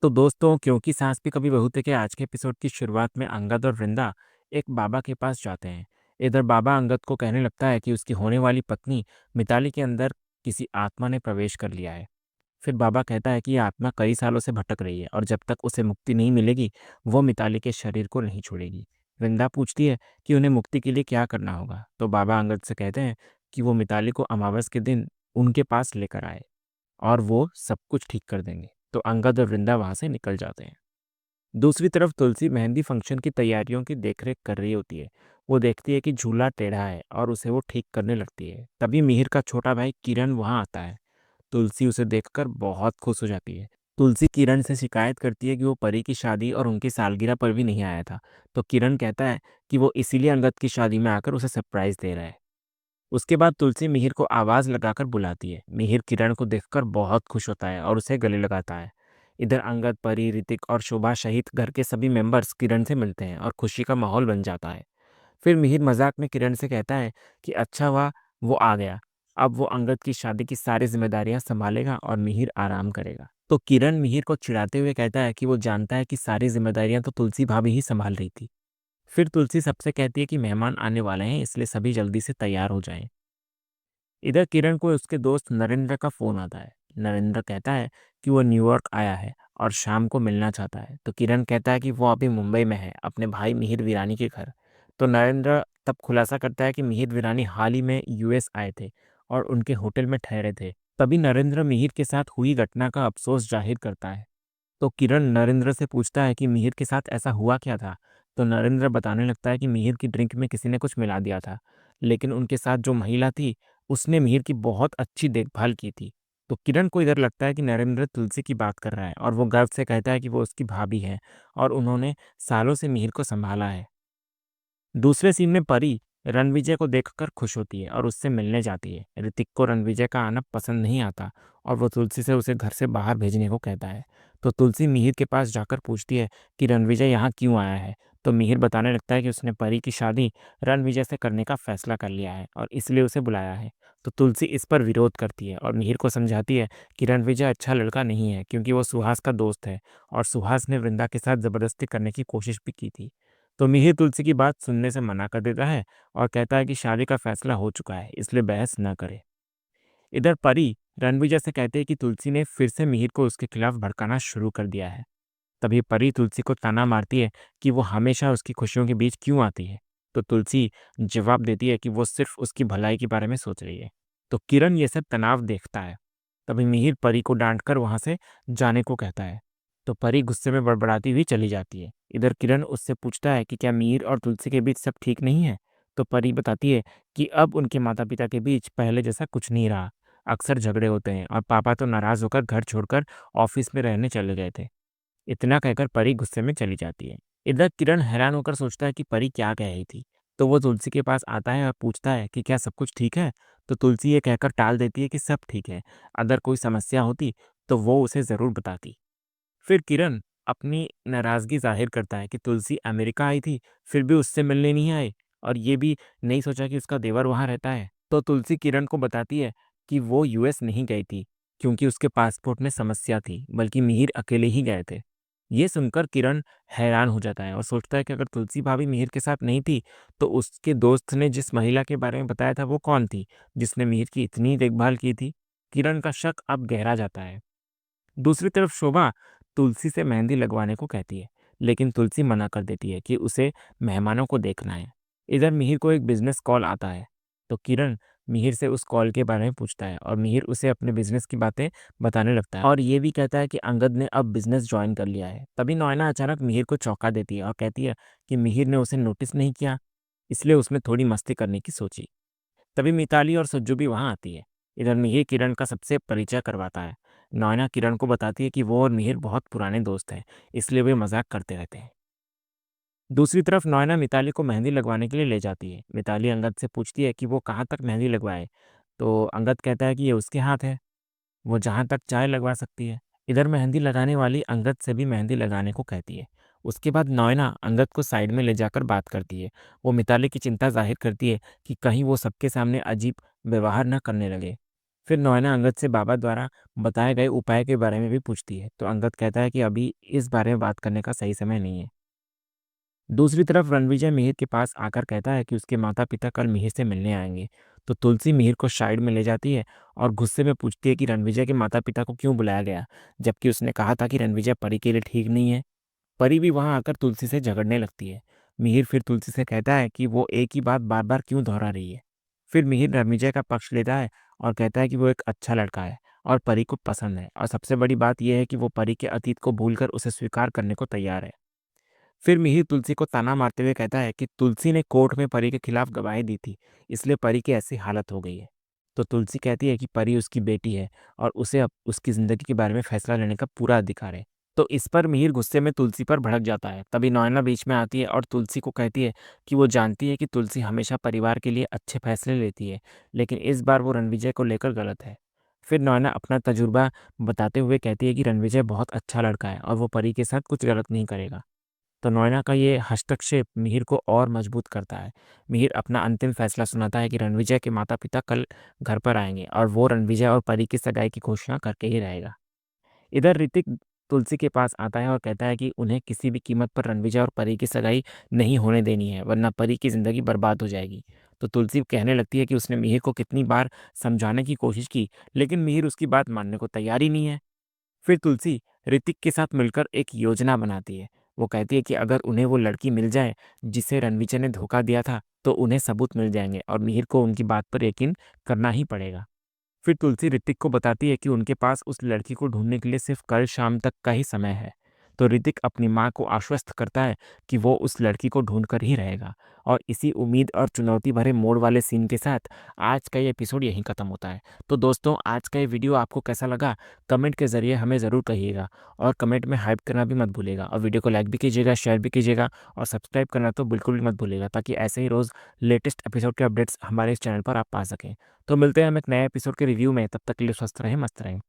तो दोस्तों, क्योंकि सास भी कभी बहू थे के आज के एपिसोड की शुरुआत में अंगद और वृंदा एक बाबा के पास जाते हैं। इधर बाबा अंगद को कहने लगता है कि उसकी होने वाली पत्नी मिताली के अंदर किसी आत्मा ने प्रवेश कर लिया है। फिर बाबा कहता है कि यह आत्मा कई सालों से भटक रही है और जब तक उसे मुक्ति नहीं मिलेगी वो मिताली के शरीर को नहीं छोड़ेगी। वृंदा पूछती है कि उन्हें मुक्ति के लिए क्या करना होगा, तो बाबा अंगद से कहते हैं कि वो मिताली को अमावस के दिन उनके पास लेकर आए और वो सब कुछ ठीक कर देंगे। तो अंगद और वृंदा वहां से निकल जाते हैं। दूसरी तरफ तुलसी मेहंदी फंक्शन की तैयारियों की देखरेख कर रही होती है। वो देखती है कि झूला टेढ़ा है और उसे वो ठीक करने लगती है। तभी मिहिर का छोटा भाई किरण वहां आता है। तुलसी उसे देखकर बहुत खुश हो जाती है। तुलसी किरण से शिकायत करती है कि वो परी की शादी और उनकी सालगिरह पर भी नहीं आया था। तो किरण कहता है कि वो इसीलिए अंगद की शादी में आकर उसे सरप्राइज दे रहा है। उसके बाद तुलसी मिहिर को आवाज लगाकर बुलाती है। मिहिर किरण को देखकर बहुत खुश होता है और उसे गले लगाता है। इधर अंगद, परी, ऋतिक और शोभा सहित घर के सभी मेंबर्स किरण से मिलते हैं और खुशी का माहौल बन जाता है। फिर मिहिर मजाक में किरण से कहता है कि अच्छा हुआ वो आ गया। अब वो अंगद की शादी की सारी जिम्मेदारियां संभालेगा और मिहिर आराम करेगा। तो किरण मिहिर को चिढ़ाते हुए कहता है कि वो जानता है कि सारी जिम्मेदारियां तो तुलसी भाभी ही संभाल रही थी। फिर तुलसी सबसे कहती है कि मेहमान आने वाले हैं, इसलिए सभी जल्दी से तैयार हो जाएं। इधर किरण को उसके दोस्त नरेंद्र का फोन आता है। नरेंद्र कहता है कि वो न्यूयॉर्क आया है और शाम को मिलना चाहता है। तो किरण कहता है कि वो अभी मुंबई में है, अपने भाई मिहिर वीरानी के घर। तो नरेंद्र तब खुलासा करता है कि मिहिर वीरानी हाल ही में यूएस आए थे और उनके होटल में ठहरे थे। तभी नरेंद्र मिहिर के साथ हुई घटना का अफसोस जाहिर करता है। तो किरण नरेंद्र से पूछता है कि मिहिर के साथ ऐसा हुआ क्या था। तो नरेंद्र बताने लगता है कि मिहिर की ड्रिंक में किसी ने कुछ मिला दिया था, लेकिन उनके साथ जो महिला थी उसने मिहिर की बहुत अच्छी देखभाल की थी। तो किरण को इधर लगता है कि नरेंद्र तुलसी की बात कर रहा है और वो गर्व से कहता है कि वो उसकी भाभी है और उन्होंने सालों से मिहिर को संभाला है। दूसरे सीन में परी रणविजय को देखकर खुश होती है और उससे मिलने जाती है। ऋतिक को रणविजय का आना पसंद नहीं आता और वो तुलसी से उसे घर से बाहर भेजने को कहता है। तो तुलसी मिहिर के पास जाकर पूछती है कि रणविजय यहाँ क्यों आया है। तो मिहिर बताने लगता है कि उसने परी की शादी रणविजय से करने का फैसला कर लिया है और इसलिए उसे बुलाया है। तो तुलसी इस पर विरोध करती है और मिहिर को समझाती है कि रणविजय अच्छा लड़का नहीं है, क्योंकि वो सुहास का दोस्त है और सुहास ने वृंदा के साथ जबरदस्ती करने की कोशिश भी की थी। तो मिहिर तुलसी की बात सुनने से मना कर देता है और कहता है कि शादी का फैसला हो चुका है, इसलिए बहस न करे। इधर परी रणविजय से कहते हैं कि तुलसी ने फिर से मिहिर को उसके खिलाफ भड़काना शुरू कर दिया है। तभी परी तुलसी को ताना मारती है कि वो हमेशा उसकी खुशियों के बीच क्यों आती है। तो तुलसी जवाब देती है कि वो सिर्फ उसकी भलाई के बारे में सोच रही है। तो किरण ये सब तनाव देखता है। तभी मिहिर परी को डांटकर वहां से जाने को कहता है। तो परी गुस्से में बड़बड़ाती हुई चली जाती है। इधर किरण उससे पूछता है कि क्या मिहिर और तुलसी के बीच सब ठीक नहीं है। तो परी बताती है कि अब उनके माता पिता के बीच पहले जैसा कुछ नहीं रहा। अक्सर झगड़े होते हैं और पापा तो नाराज होकर घर छोड़कर ऑफिस में रहने चले गए थे। इतना कहकर परी गुस्से में चली जाती है। इधर किरण हैरान होकर सोचता है कि परी क्या कह रही थी। तो वो तुलसी के पास आता है और पूछता है कि क्या सब कुछ ठीक है। तो तुलसी ये कहकर टाल देती है कि सब ठीक है, अगर कोई समस्या होती तो वो उसे जरूर बताती। फिर किरण अपनी नाराजगी जाहिर करता है कि तुलसी अमेरिका आई थी फिर भी उससे मिलने नहीं आए और ये भी नहीं सोचा कि उसका देवर वहां रहता है। तो तुलसी किरण को बताती है कि वो यूएस नहीं गई थी क्योंकि उसके पासपोर्ट में समस्या थी, बल्कि मिहिर अकेले ही गए थे। ये सुनकर किरण हैरान हो जाता है और सोचता है कि अगर तुलसी भाभी मिहिर के साथ नहीं थी तो उसके दोस्त ने जिस महिला के बारे में बताया था वो कौन थी जिसने मिहिर की इतनी देखभाल की थी। किरण का शक अब गहरा जाता है। दूसरी तरफ शोभा तुलसी से मेहंदी लगवाने को कहती है, लेकिन तुलसी मना कर देती है कि उसे मेहमानों को देखना है। इधर मिहिर को एक बिजनेस कॉल आता है। तो किरण मिहिर से उस कॉल के बारे में पूछता है और मिहिर उसे अपने बिजनेस की बातें बताने लगता है और ये भी कहता है कि अंगद ने अब बिजनेस ज्वाइन कर लिया है। तभी नॉयना अचानक मिहिर को चौंका देती है और कहती है कि मिहिर ने उसे नोटिस नहीं किया, इसलिए उसमें थोड़ी मस्ती करने की सोची। तभी मिताली और सज्जू भी वहां आती है। इधर मिहिर किरण का सबसे परिचय करवाता है। नॉयना किरण को बताती है कि वो और मिहिर बहुत पुराने दोस्त हैं, इसलिए वे मजाक करते रहते हैं। दूसरी तरफ नॉयना मिताली को मेहंदी लगवाने के लिए ले जाती है। मिताली अंगद से पूछती है कि वो कहाँ तक मेहंदी लगवाए। तो अंगद कहता है कि ये उसके हाथ है, वो जहाँ तक चाहे लगवा सकती है। इधर मेहंदी लगाने वाली अंगद से भी मेहंदी लगाने को कहती है। उसके बाद नॉयना अंगद को साइड में ले जाकर बात करती है। वो मिताली की चिंता जाहिर करती है कि कहीं वो सबके सामने अजीब व्यवहार न करने लगे। फिर नॉयना अंगद से बाबा द्वारा बताए गए उपाय के बारे में भी पूछती है, तो अंगद कहता है कि अभी इस बारे में बात करने का सही समय नहीं है। दूसरी तरफ रणविजय मिहिर के पास आकर कहता है कि उसके माता पिता कल मिहिर से मिलने आएंगे। तो तुलसी मिहिर को साइड में ले जाती है और गुस्से में पूछती है कि रणविजय के माता पिता को क्यों बुलाया गया, जबकि उसने कहा था कि रणविजय परी के लिए ठीक नहीं है। परी भी वहां आकर तुलसी से झगड़ने लगती है। मिहिर फिर तुलसी से कहता है कि वो एक ही बात बार बार क्यों दोहरा रही है। फिर मिहिर रणविजय का पक्ष लेता है और कहता है कि वो एक अच्छा लड़का है और परी को पसंद है, और सबसे बड़ी बात यह है कि वो परी के अतीत को भूलकर उसे स्वीकार करने को तैयार है। फिर मिहिर तुलसी को ताना मारते हुए कहता है कि तुलसी ने कोर्ट में परी के खिलाफ गवाही दी थी, इसलिए परी की ऐसी हालत हो गई है। तो तुलसी कहती है कि परी उसकी बेटी है और उसे अब उसकी जिंदगी के बारे में फैसला लेने का पूरा अधिकार है। तो इस पर मिहिर गुस्से में तुलसी पर भड़क जाता है। तभी नॉयना बीच में आती है और तुलसी को कहती है कि वो जानती है कि तुलसी हमेशा परिवार के लिए अच्छे फैसले लेती है, लेकिन इस बार वो रणविजय को लेकर गलत है। फिर नॉयना अपना तजुर्बा बताते हुए कहती है कि रणविजय बहुत अच्छा लड़का है और वो परी के साथ कुछ गलत नहीं करेगा। तो नोएना का ये हस्तक्षेप मिहिर को और मजबूत करता है। मिहिर अपना अंतिम फैसला सुनाता है कि रणविजय के माता पिता कल घर पर आएंगे और वो रणविजय और परी की सगाई की घोषणा करके ही रहेगा। इधर ऋतिक तुलसी के पास आता है और कहता है कि उन्हें किसी भी कीमत पर रणविजय और परी की सगाई नहीं होने देनी है, वरना परी की जिंदगी बर्बाद हो जाएगी। तो तुलसी कहने लगती है कि उसने मिहिर को कितनी बार समझाने की कोशिश की, लेकिन मिहिर उसकी बात मानने को तैयार ही नहीं है। फिर तुलसी ऋतिक के साथ मिलकर एक योजना बनाती है। वो कहती है कि अगर उन्हें वो लड़की मिल जाए जिसे रणविजय ने धोखा दिया था, तो उन्हें सबूत मिल जाएंगे और मिहिर को उनकी बात पर यकीन करना ही पड़ेगा। फिर तुलसी ऋतिक को बताती है कि उनके पास उस लड़की को ढूंढने के लिए सिर्फ कल शाम तक का ही समय है। तो ऋतिक अपनी माँ को आश्वस्त करता है कि वो उस लड़की को ढूंढ कर ही रहेगा। और इसी उम्मीद और चुनौती भरे मोड़ वाले सीन के साथ आज का ये एपिसोड यहीं ख़त्म होता है। तो दोस्तों, आज का ये वीडियो आपको कैसा लगा, कमेंट के ज़रिए हमें ज़रूर कहिएगा। और कमेंट में हाइप करना भी मत भूलिएगा, और वीडियो को लाइक भी कीजिएगा, शेयर भी कीजिएगा, और सब्सक्राइब करना तो बिल्कुल भी मत भूलिएगा, ताकि ऐसे ही रोज़ लेटेस्ट एपिसोड के अपडेट्स हमारे इस चैनल पर आप पा सकें। तो मिलते हैं हम एक नए एपिसोड के रिव्यू में। तब तक के लिए स्वस्थ रहें, मस्त रहें।